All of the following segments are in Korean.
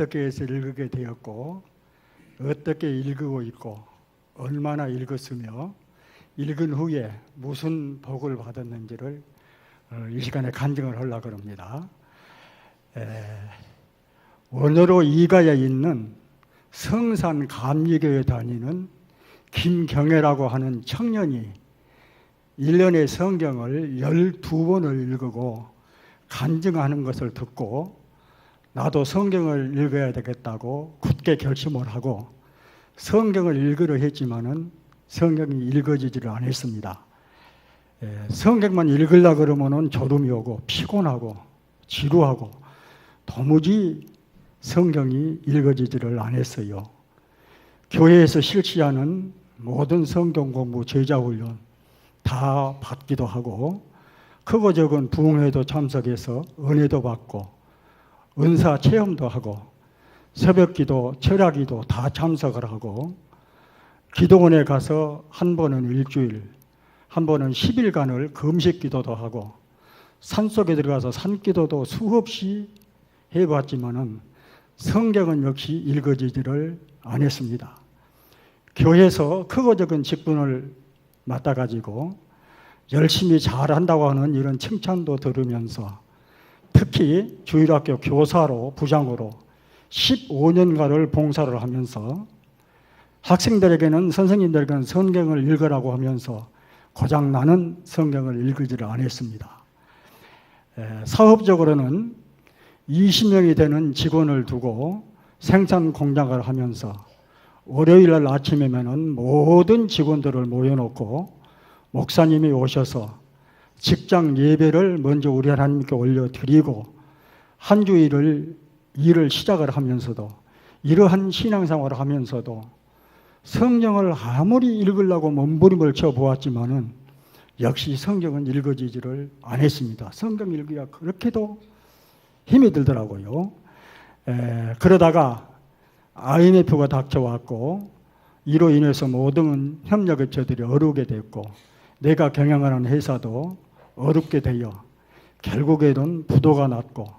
어떻게 해서 읽게 되었고 어떻게 읽고 있고 얼마나 읽었으며 읽은 후에 무슨 복을 받았는지를 이 시간에 간증을 하려고 합니다. 원어로 이가에 있는 성산 감리교에 다니는 김경애라고 하는 청년이 1년에 성경을 12번을 읽고 간증하는 것을 듣고 나도 성경을 읽어야 되겠다고 굳게 결심을 하고 성경을 읽으려 했지만은 성경이 읽어지지를 않았습니다. 성경만 읽으려고 그러면은 졸음이 오고 피곤하고 지루하고 도무지 성경이 읽어지지를 않았어요. 교회에서 실시하는 모든 성경 공부 제자훈련 다 받기도 하고 크고 적은 부흥회도 참석해서 은혜도 받고 은사 체험도 하고 새벽기도 철야기도 다 참석을 하고 기도원에 가서 한 번은 일주일 한 번은 10일간을 금식기도도 하고 산속에 들어가서 산기도도 수없이 해봤지만은 성경은 역시 읽어지지를 않았습니다. 교회에서 크고 적은 직분을 맡아가지고 열심히 잘한다고 하는 이런 칭찬도 들으면서 특히 주일학교 교사로 부장으로 15년간을 봉사를 하면서 학생들에게는 선생님들에게는 성경을 읽으라고 하면서 고작 나는 성경을 읽지를 않았습니다. 사업적으로는 20명이 되는 직원을 두고 생산 공장을 하면서 월요일 날 아침이면은 모든 직원들을 모여놓고 목사님이 오셔서 직장 예배를 먼저 우리 하나님께 올려드리고 한 주일을 일을 시작을 하면서도 이러한 신앙생활을 하면서도 성경을 아무리 읽으려고 몸부림을 쳐보았지만은 역시 성경은 읽어지지를 않았습니다. 성경 읽기가 그렇게도 힘이 들더라고요. 그러다가 IMF가 닥쳐왔고 이로 인해서 모든 협력업체들이 어려우게 됐고 내가 경영하는 회사도 어렵게 되어 결국에는 부도가 났고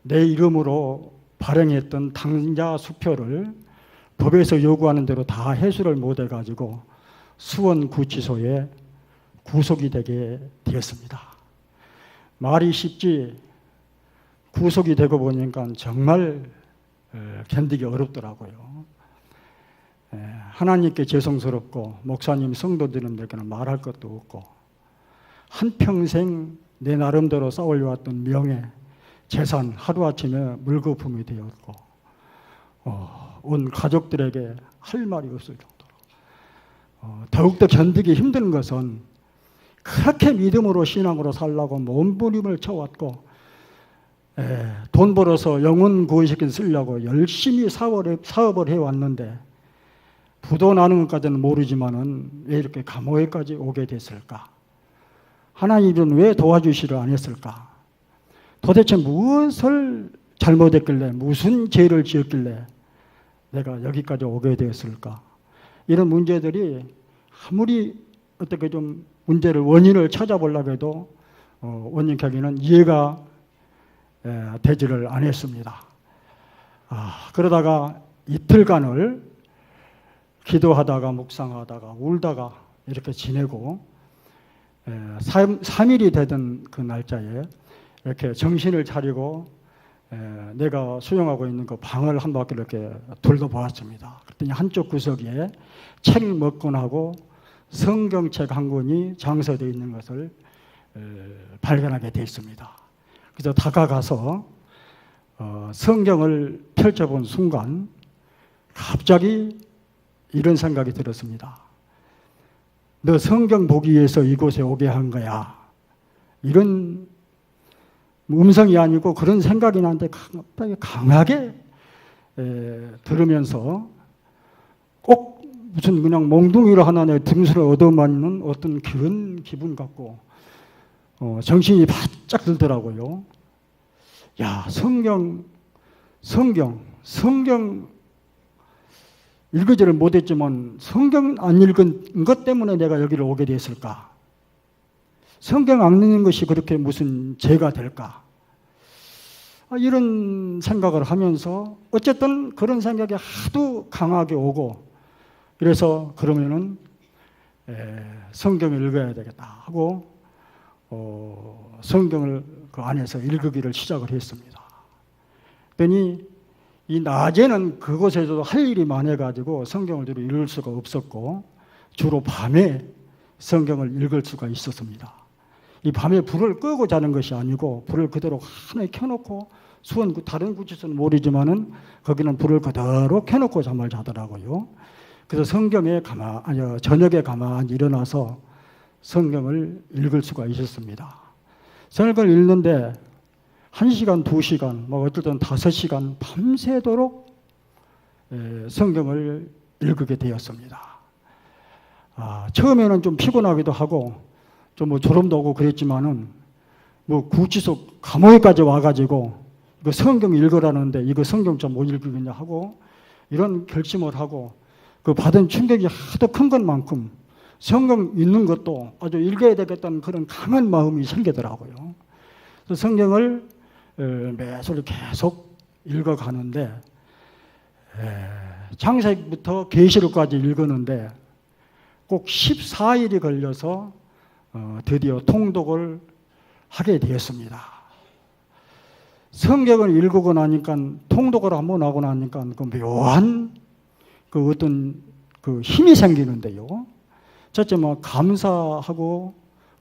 내 이름으로 발행했던 당자 수표를 법에서 요구하는 대로 다 회수를 못해가지고 수원구치소에 구속이 되게 되었습니다. 말이 쉽지 구속이 되고 보니까 정말 견디기 어렵더라고요. 하나님께 죄송스럽고 목사님 성도들에게는 말할 것도 없고 한평생 내 나름대로 쌓아올려왔던 명예, 재산 하루아침에 물거품이 되었고 온 가족들에게 할 말이 없을 정도로 더욱더 견디기 힘든 것은 그렇게 믿음으로 신앙으로 살라고 몸부림을 쳐왔고 돈 벌어서 영혼 구원시켜 쓰려고 열심히 사업을 해왔는데 부도 나는 것까지는 모르지만은 왜 이렇게 감옥에까지 오게 됐을까? 하나님은 왜 도와주시려 안 했을까? 도대체 무엇을 잘못했길래 무슨 죄를 지었길래 내가 여기까지 오게 되었을까? 이런 문제들이 아무리 어떻게 좀 문제를 원인을 찾아보려고 해도 원인까지는 이해가 되지를 않았습니다. 그러다가 이틀간을 기도하다가 묵상하다가 울다가 이렇게 지내고 3일이 되던 그 날짜에 이렇게 정신을 차리고 내가 수용하고 있는 그 방을 한 바퀴 이렇게 둘러보았습니다. 그랬더니 한쪽 구석에 책 몇 권하고 성경책 한 권이 장서되어 있는 것을 발견하게 되었습니다. 그래서 다가가서 성경을 펼쳐본 순간 갑자기 이런 생각이 들었습니다. 너 성경 보기 위해서 이곳에 오게 한 거야. 이런 음성이 아니고 그런 생각이 나는데 갑자기 강하게 들으면서 꼭 무슨 그냥 몽둥이로 하나 내 등수를 얻어맞는 어떤 그런 기분 같고 정신이 바짝 들더라고요. 야, 성경 읽지를 못했지만 성경 안 읽은 것 때문에 내가 여기를 오게 됐을까? 성경 안 읽는 것이 그렇게 무슨 죄가 될까? 이런 생각을 하면서 어쨌든 그런 생각이 하도 강하게 오고, 그래서 그러면은 성경을 읽어야 되겠다 하고 성경을 그 안에서 읽기를 시작을 했습니다. 그랬더니 이 낮에는 그곳에서도 할 일이 많아가지고 성경을 주로 읽을 수가 없었고, 주로 밤에 성경을 읽을 수가 있었습니다. 이 밤에 불을 끄고 자는 것이 아니고 불을 그대로 하나에 켜놓고, 수원 다른 구치소는 모르지만은 거기는 불을 그대로 켜놓고 잠을 자더라고요. 그래서 저녁에 가만히 일어나서 성경을 읽을 수가 있었습니다. 성경을 읽는데 1시간, 2시간, 뭐 어떨 때는 5시간 밤새도록 성경을 읽게 되었습니다. 처음에는 좀 피곤하기도 하고 좀 뭐 졸음도 오고 그랬지만은 뭐 구치소 감옥에까지 와가지고 이거 성경 읽으라는데 이거 성경 좀 못 읽겠냐 하고 이런 결심을 하고, 그 받은 충격이 하도 큰 것만큼 성경 읽는 것도 아주 읽어야 되겠다는 그런 강한 마음이 생기더라고요. 그래서 성경을 매일 계속 읽어가는데 창세기부터 계시록까지 읽었는데 꼭 14일이 걸려서 드디어 통독을 하게 되었습니다. 성경을 읽고 나니까, 통독을 한번 하고 나니까 그 묘한 그 어떤 그 힘이 생기는데요. 첫째 막 감사하고,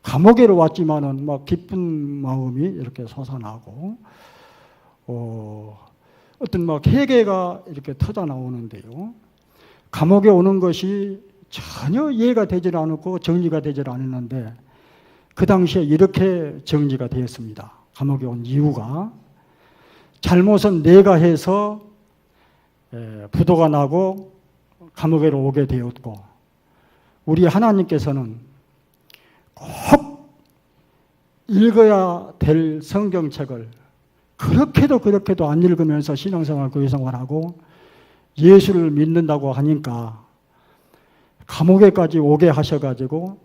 감옥에로 왔지만은 막 기쁜 마음이 이렇게 솟아나고, 어떤 막 회개가 이렇게 터져 나오는데요. 감옥에 오는 것이 전혀 이해가 되질 않았고 정리가 되질 않았는데 그 당시에 이렇게 정리가 되었습니다. 감옥에 온 이유가, 잘못은 내가 해서 부도가 나고 감옥에로 오게 되었고, 우리 하나님께서는 꼭 읽어야 될 성경책을 그렇게도 안 읽으면서 신앙생활 구생활하고 예수를 믿는다고 하니까 감옥에까지 오게 하셔가지고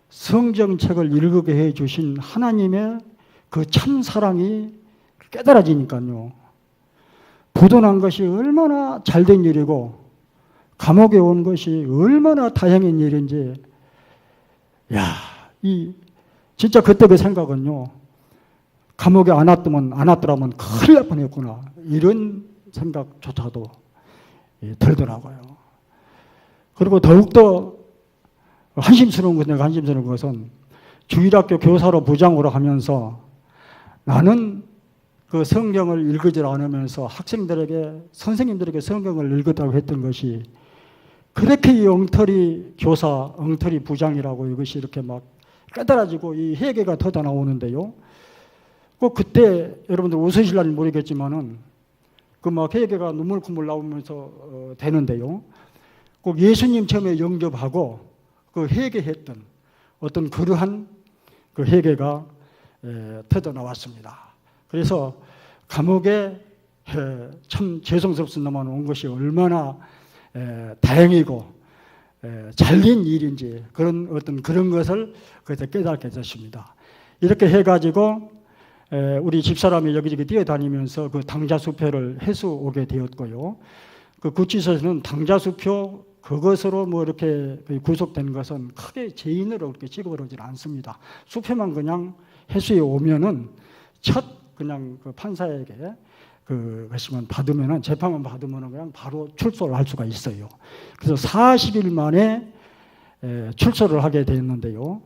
성경책을 읽게 해주신 하나님의 그 참 사랑이 깨달아지니까요. 부도난 것이 얼마나 잘된 일이고 감옥에 온 것이 얼마나 다행인 일인지, 진짜 그때 그 생각은요, 감옥에 안 왔더라면 큰일 날 뻔했구나, 이런 생각조차도 들더라고요. 그리고 더욱더 한심스러운 것은 주일학교 교사로 부장으로 하면서 나는 그 성경을 읽으질 않으면서 학생들에게, 선생님들에게 성경을 읽었다고 했던 것이 그렇게 이 엉터리 교사, 엉터리 부장이라고 이것이 이렇게 막 깨달아지고 이 회개가 터져 나오는데요. 꼭 그때 여러분들 웃으실지 모르겠지만은 그 막 회개가 눈물 콧물 나오면서 되는데요. 꼭 예수님 처음에 영접하고 그 회개했던 어떤 그러한 그 회개가 터져 나왔습니다. 그래서 감옥에 참 죄송스럽습니다만 온 것이 얼마나 다행이고 잘된 일인지, 그런 것을 그때 깨닫게 됐습니다. 이렇게 해가지고 우리 집사람이 여기저기 뛰어다니면서 그 당자수표를 해서 오게 되었고요. 그 구치소에서는 당자수표 그것으로 뭐 이렇게 구속된 것은 크게 죄인으로 그렇게 취급하지 않습니다. 수표만 그냥 해수에 오면은 그냥 그 판사에게 그것만 받으면은, 재판만 받으면은 그냥 바로 출소를 할 수가 있어요. 그래서 40일 만에 출소를 하게 되었는데요.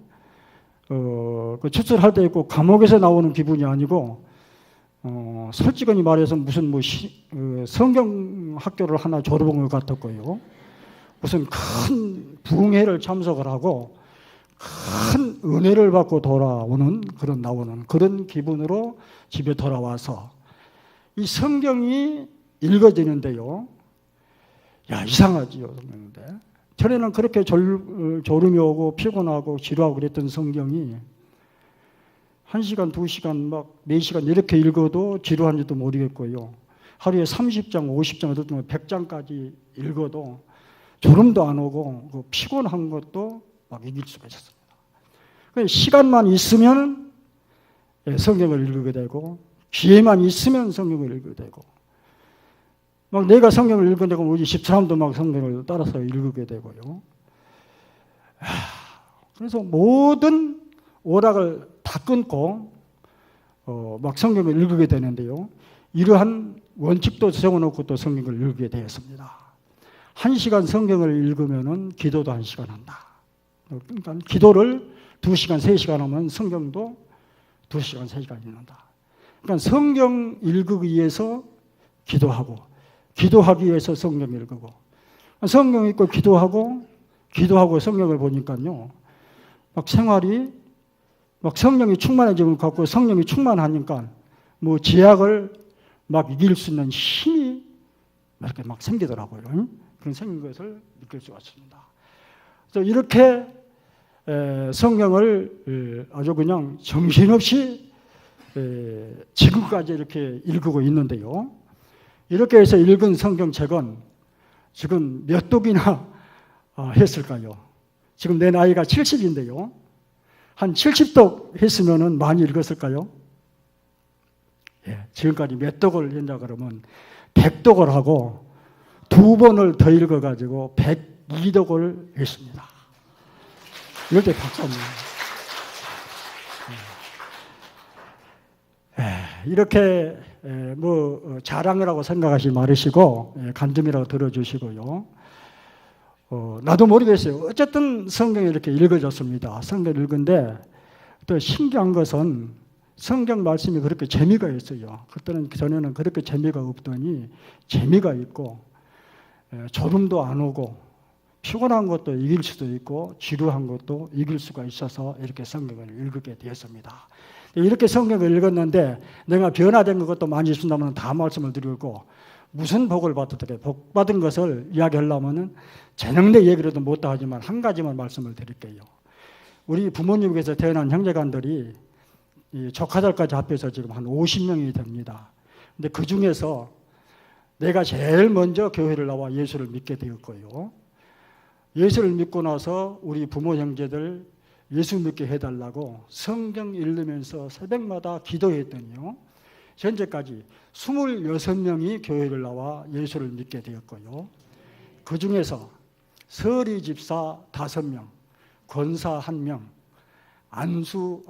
그 출소를 할 때 있고 감옥에서 나오는 기분이 아니고, 솔직히 말해서 무슨 성경 학교를 하나 졸업한 것 같았고요. 무슨 큰 부흥회를 참석을 하고 큰 은혜를 받고 나오는 그런 기분으로 집에 돌아와서 이 성경이 읽어지는데요. 이상하지요. 전에는 그렇게 졸음이 오고 피곤하고 지루하고 그랬던 성경이 1시간, 2시간, 막 4시간 이렇게 읽어도 지루한지도 모르겠고요. 하루에 30장, 50장, 어떨 때는 100장까지 읽어도 졸음도 안 오고 그 피곤한 것도 막 이길 수가 있었습니다. 시간만 있으면 성경을 읽게 되고 기회만 있으면 성경을 읽어야 되고, 막 내가 성경을 읽어야 되고, 우리 집사람도 막 성경을 따라서 읽게 되고요. 그래서 모든 오락을 다 끊고 막 성경을 읽게 되는데요. 이러한 원칙도 세워놓고 또 성경을 읽게 되었습니다. 1시간 성경을 읽으면은 기도도 1시간 한다. 그러니까 기도를 2시간, 3시간 하면 성경도 2시간, 3시간 읽는다. 그러니까 성경 읽기 위해서 기도하고, 기도하기 위해서 성경 읽고, 성경 읽고 기도하고 성경을 보니까요, 막 생활이 막 성령이 충만해지면 갖고 성령이 충만하니까 뭐 제약을 막 이길 수 있는 힘이 이렇게 막 생기더라고요. 그런 생긴 것을 느낄 수가 있습니다. 그래서 이렇게 성경을 아주 그냥 정신없이 지금까지 이렇게 읽고 있는데요. 이렇게 해서 읽은 성경책은 지금 몇 독이나 했을까요? 지금 내 나이가 70인데요. 한 70독 했으면 많이 읽었을까요? 예, 지금까지 몇 독을 했냐 그러면 100독을 하고 2번을 더 읽어가지고 102독을 했습니다. 이럴 때 박수 한번. 이렇게 뭐 자랑이라고 생각하지 말으시고 간증이라고 들어주시고요. 나도 모르겠어요. 어쨌든 성경이 이렇게 읽어졌습니다. 성경을 읽은데 또 신기한 것은 성경 말씀이 그렇게 재미가 있어요. 그때는 전에는 그렇게 재미가 없더니 재미가 있고 졸음도 안 오고 피곤한 것도 이길 수도 있고 지루한 것도 이길 수가 있어서 이렇게 성경을 읽게 되었습니다. 이렇게 성경을 읽었는데 내가 변화된 것도 많이 있습니다만 다 말씀을 드리고 무슨 복을 받았게 복 받은 것을 이야기하려면 전형대 얘기를 못다 하지만 한 가지만 말씀을 드릴게요. 우리 부모님께서 태어난 형제간들이 이 조카들까지 합해서 지금 한 50명이 됩니다. 근데 그 중에서 내가 제일 먼저 교회를 나와 예수를 믿게 되었고요. 예수를 믿고 나서 우리 부모 형제들 예수 믿게 해달라고 성경 읽으면서 새벽마다 기도했더니요. 현재까지 26명이 교회를 나와 예수를 믿게 되었고요. 그 중에서 서리 집사 5명, 권사 1명, 안수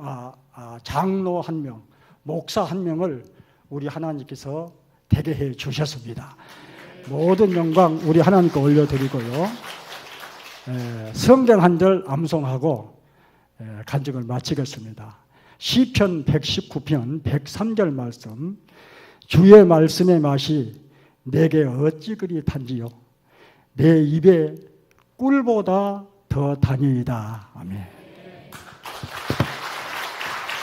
장로 1명, 목사 1명을 우리 하나님께서 되게 해 주셨습니다. 모든 영광 우리 하나님께 올려드리고요. 성경 한 절 암송하고 간증을 마치겠습니다. 시편 119편 103절 말씀. 주의 말씀의 맛이 내게 어찌 그리 단지요 내 입에 꿀보다 더 다니이다. 아멘.